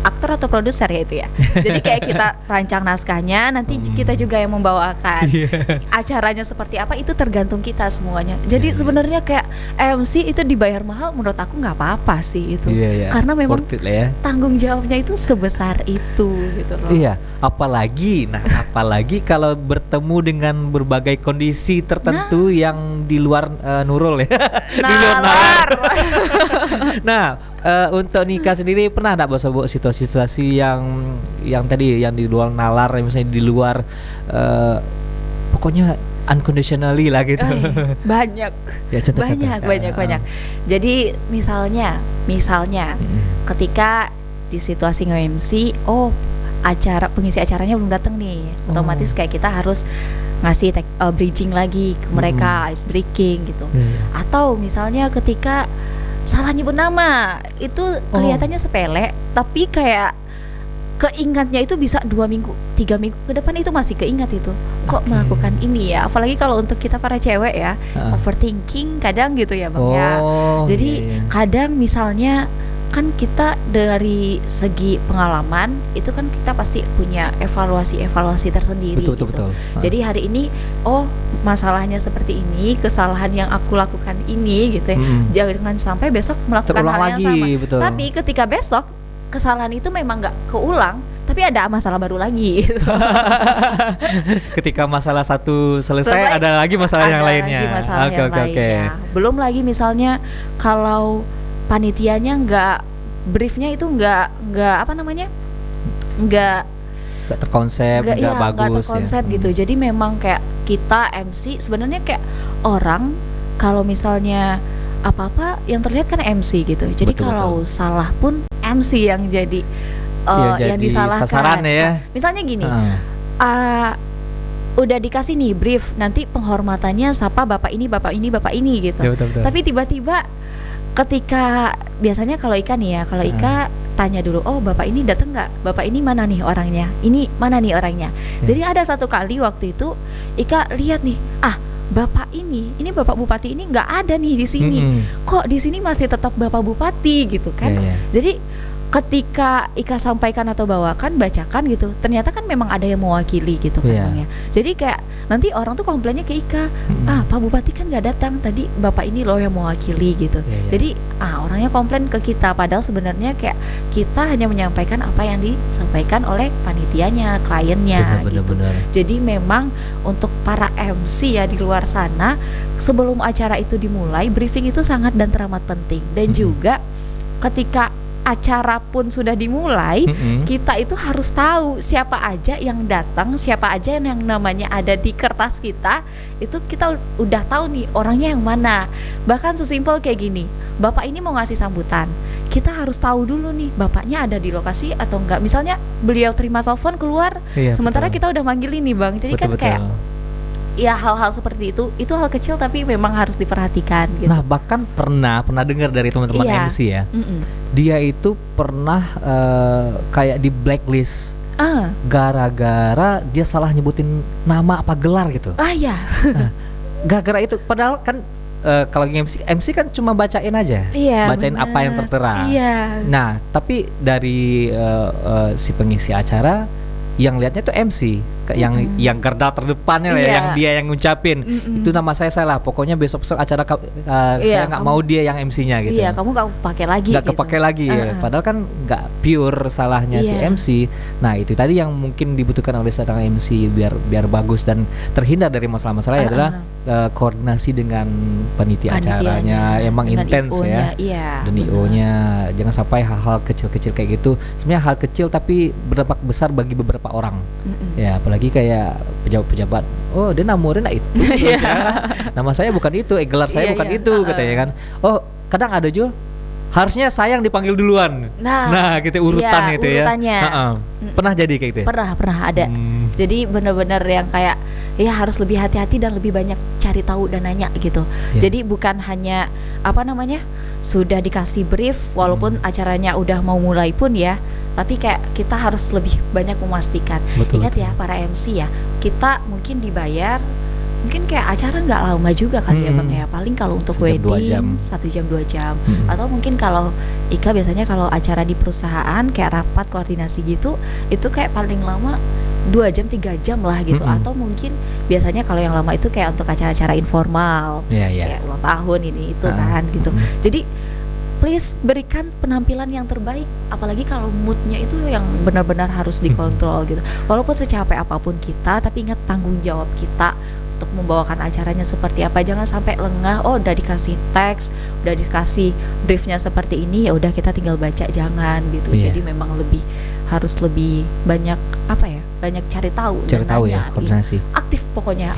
aktor atau produser ya itu ya. Jadi kayak kita rancang naskahnya, nanti kita juga yang membawakan. Acaranya seperti apa itu tergantung kita semuanya. Jadi sebenarnya kayak MC itu dibayar mahal, menurut aku nggak apa-apa sih itu. Iya. Karena memang Worth it lah ya. tanggung jawabnya itu sebesar itu gitu loh. Iya, apalagi kalau bertemu dengan berbagai kondisi tertentu yang di luar Nurul ya. Di luar nalar. Nah, untuk Nika sendiri pernah enggak bawa situasi-situasi yang tadi yang di luar nalar, misalnya di luar pokoknya unconditionally lah gitu. Banyak. Ya, contoh-contoh. Banyak. Jadi misalnya ketika di situasi nge-MC, pengisi acaranya belum datang nih, otomatis kayak kita harus ngasih bridging lagi ke mereka, ice breaking gitu. Atau misalnya ketika salah nyebut nama, itu kelihatannya sepele, tapi kayak keingatnya itu bisa 2 minggu, 3 minggu ke depan itu masih keingat itu. Kok melakukan ini ya? Apalagi kalau untuk kita para cewek ya, overthinking kadang gitu ya Bang ya. Jadi kadang misalnya kan kita dari segi pengalaman itu kan kita pasti punya evaluasi tersendiri. Betul. Jadi hari ini masalahnya seperti ini, kesalahan yang aku lakukan ini gitu ya. Jangan sampai besok melakukan terulang hal yang lagi, sama. betul. Tapi ketika besok kesalahan itu memang nggak keulang, tapi ada masalah baru lagi gitu. Ketika masalah satu selesai ada lagi masalah yang lainnya. Lagi masalah yang lainnya. Belum lagi misalnya kalau panitianya nggak briefnya itu nggak terkonsep, nggak bagus terkonsep ya. gitu. Jadi memang kayak kita MC sebenarnya kayak orang kalau misalnya apa-apa yang terlihat kan MC gitu. Jadi kalau salah pun MC yang jadi yang disalahkan. Sasaran ya. Misalnya gini, udah dikasih nih brief, nanti penghormatannya sapa bapak ini gitu. Ya, betul. Tapi tiba-tiba ketika biasanya kalau Ika nih ya, kalau Ika tanya dulu, bapak ini datang nggak? Bapak ini mana nih orangnya? Ini mana nih orangnya? Jadi ada satu kali waktu itu Ika lihat nih, bapak ini bapak bupati ini nggak ada nih di sini. Kok di sini masih tetap bapak bupati gitu kan? Jadi ketika Ika sampaikan atau bacakan gitu, ternyata kan memang ada yang mewakili gitu kan Bang ya. Jadi kayak nanti orang tuh komplainnya ke Ika, Pak Bupati kan nggak datang, tadi bapak ini loh yang mewakili gitu. Jadi orangnya komplain ke kita, padahal sebenarnya kayak kita hanya menyampaikan apa yang disampaikan oleh panitianya, kliennya gitu. Jadi memang untuk para MC ya di luar sana, sebelum acara itu dimulai, briefing itu sangat dan teramat penting. Dan juga ketika acara pun sudah dimulai, kita itu harus tahu siapa aja yang datang, siapa aja yang namanya ada di kertas kita, itu kita udah tahu nih orangnya yang mana. Bahkan sesimpel kayak gini, bapak ini mau ngasih sambutan, kita harus tahu dulu nih bapaknya ada di lokasi atau enggak. Misalnya beliau terima telepon keluar, sementara kita udah manggil ini Bang. Jadi kan kayak ya hal-hal seperti itu hal kecil tapi memang harus diperhatikan gitu. Nah bahkan pernah dengar dari teman-teman MC ya, dia itu pernah kayak di blacklist gara-gara dia salah nyebutin nama apa gelar gitu. Gara-gara itu, padahal kan kalau MC kan cuma bacain aja, bacain apa yang tertera. Nah tapi dari si pengisi acara yang lihatnya tuh MC yang garda terdepannya lah, yang dia yang ngucapin itu nama saya salah, pokoknya besok acara saya nggak mau dia yang MC-nya gitu. Kamu nggak pakai lagi. Nggak kepake lagi, padahal kan nggak pure salahnya si MC. Nah itu tadi yang mungkin dibutuhkan oleh seorang MC biar bagus dan terhindar dari masalah-masalah adalah koordinasi dengan panitia acaranya, emang intens ya. Dan IO-nya jangan sampai hal-hal kecil-kecil kayak gitu. Sebenarnya hal kecil tapi berdampak besar bagi beberapa orang. Ya apalagi kayak pejabat-pejabat, dia namanya itu, nama saya bukan itu, gelar saya bukan itu, katanya kan. Kadang ada Jul, harusnya sayang dipanggil duluan. Nah gitu urutan iya, itu urutannya. ya. Pernah jadi kayak gitu ya? Pernah ada. Jadi benar-benar yang kayak ya harus lebih hati-hati dan lebih banyak cari tahu dan nanya gitu. Jadi bukan hanya sudah dikasih brief walaupun acaranya udah mau mulai pun ya, tapi kayak kita harus lebih banyak memastikan. Betul. Ingat ya para MC ya, kita mungkin dibayar mungkin kayak acara nggak lama juga kali ya Bang ya, paling kalau untuk 1 jam, 2 wedding jam. 1 jam 2 jam atau mungkin kalau Ika biasanya kalau acara di perusahaan kayak rapat koordinasi gitu itu kayak paling lama 2 jam 3 jam lah gitu, atau mungkin biasanya kalau yang lama itu kayak untuk acara-acara informal kayak ulang tahun ini itu kan gitu. Jadi please berikan penampilan yang terbaik, apalagi kalau moodnya itu yang benar-benar harus dikontrol gitu. Walaupun secapek apapun kita, tapi ingat tanggung jawab kita untuk membawakan acaranya seperti apa. Jangan sampai lengah, udah dikasih teks, udah dikasih briefnya seperti ini, ya udah kita tinggal baca, jangan gitu. Jadi memang harus lebih banyak banyak cari tahu ya, koordinasi. Aktif pokoknya,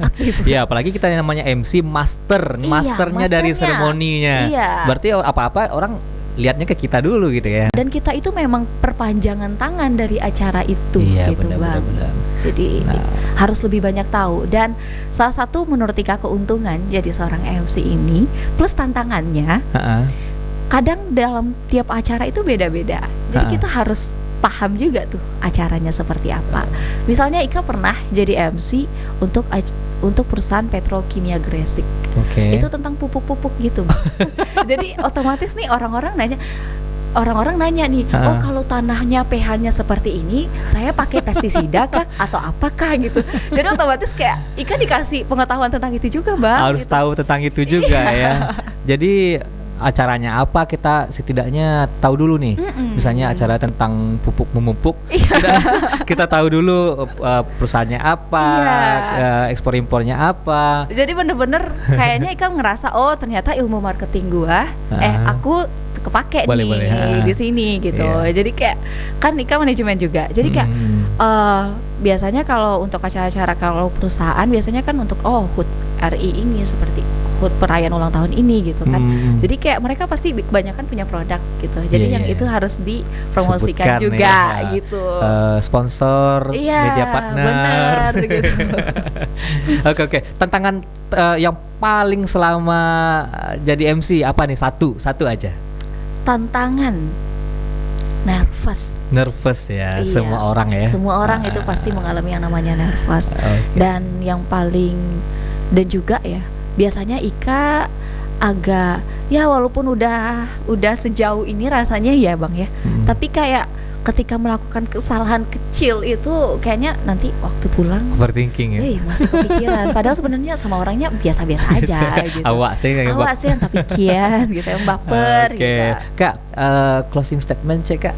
aktif. Ya apalagi kita yang namanya MC masternya dari seremoninya. Berarti apa-apa orang lihatnya ke kita dulu gitu ya. Dan kita itu memang perpanjangan tangan dari acara itu gitu Bang. Jadi harus lebih banyak tahu. Dan salah satu menurut Ika keuntungan jadi seorang MC ini plus tantangannya, kadang dalam tiap acara itu beda-beda. Jadi kita harus paham juga tuh acaranya seperti apa. Misalnya Ika pernah jadi MC untuk perusahaan petrokimia Gresik. Itu tentang pupuk-pupuk gitu. Jadi otomatis nih orang-orang nanya nih, oh kalau tanahnya pH-nya seperti ini, saya pakai pestisida kah atau apakah gitu. Jadi otomatis kayak Ika dikasih pengetahuan tentang itu juga Bang. Harus tahu tentang itu juga ya. Jadi acaranya apa kita setidaknya tahu dulu nih. Misalnya acara tentang pupuk memupuk, kita tahu dulu perusahaannya apa, ekspor impornya apa. Jadi bener-bener kayaknya Ika ngerasa ternyata ilmu marketing gua aku kepake nih di sini gitu. Jadi kayak kan Ika manajemen juga. Jadi kayak biasanya kalau untuk acara-acara kalau perusahaan biasanya kan untuk HUT RI ini seperti HUT perayaan ulang tahun ini gitu kan. Jadi kayak mereka pasti kebanyakan punya produk gitu. Jadi yang itu harus dipromosikan juga gitu. Sponsor, media partner. Benar gitu. Oke. Tantangan yang paling selama jadi MC apa nih? Satu aja. Tantangan nervous ya. Semua orang ya. Semua orang itu pasti mengalami yang namanya nervous. Dan yang paling dan juga ya biasanya Ika agak walaupun udah sejauh ini rasanya ya Bang ya, tapi kayak ketika melakukan kesalahan kecil itu kayaknya nanti waktu pulang overthinking ya. Masih kepikiran. Padahal sebenarnya sama orangnya biasa-biasa aja gitu. Awak sih tapi kian gitu yang baper gitu. Kak, closing statement cek Kak.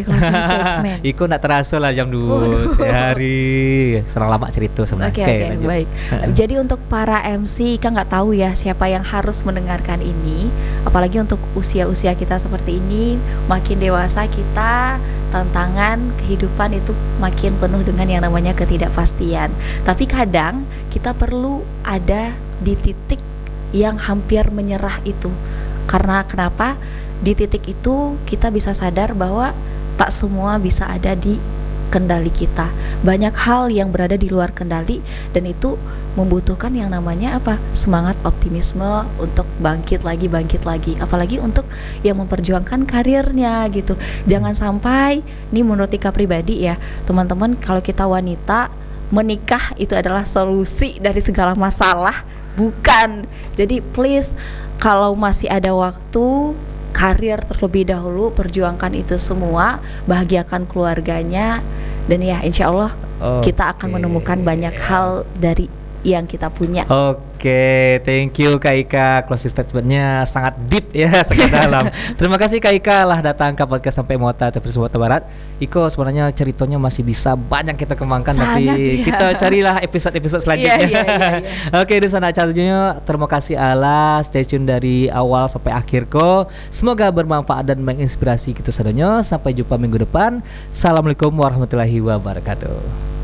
Closing statement. Iko nak terasa lah jam 2 sehari. Serang lama cerita sebenarnya. Baik. Jadi untuk para MC Ika nggak tahu ya siapa yang harus mendengarkan ini. Apalagi untuk usia-usia kita seperti ini, makin dewasa kita, tantangan kehidupan itu makin penuh dengan yang namanya ketidakpastian. Tapi kadang kita perlu ada di titik yang hampir menyerah itu. Karena kenapa? Di titik itu kita bisa sadar bahwa tak semua bisa ada di kendali kita. Banyak hal yang berada di luar kendali dan itu membutuhkan yang namanya semangat optimisme untuk bangkit lagi. Apalagi untuk yang memperjuangkan karirnya gitu. Jangan sampai, ini menurut Ika pribadi ya, teman-teman, kalau kita wanita menikah itu adalah solusi dari segala masalah, bukan. Jadi please, kalau masih ada waktu, karir terlebih dahulu, perjuangkan itu semua, bahagiakan keluarganya, dan ya insya Allah kita akan menemukan banyak hal dari yang kita punya. Thank you Kak Ika, closing statementnya sangat deep ya, sangat dalam. Terima kasih Kak Ika lah datang ke podcast Sampai Mota TVRI Sumatera Barat. Iko sebenarnya ceritanya masih bisa banyak kita kembangkan, tapi kita carilah episode selanjutnya. Oke, di sana acaranya. Terima kasih Allah, stay tune dari awal sampai akhir kok. Semoga bermanfaat dan menginspirasi kita semuanya. Sampai jumpa minggu depan. Assalamualaikum warahmatullahi wabarakatuh.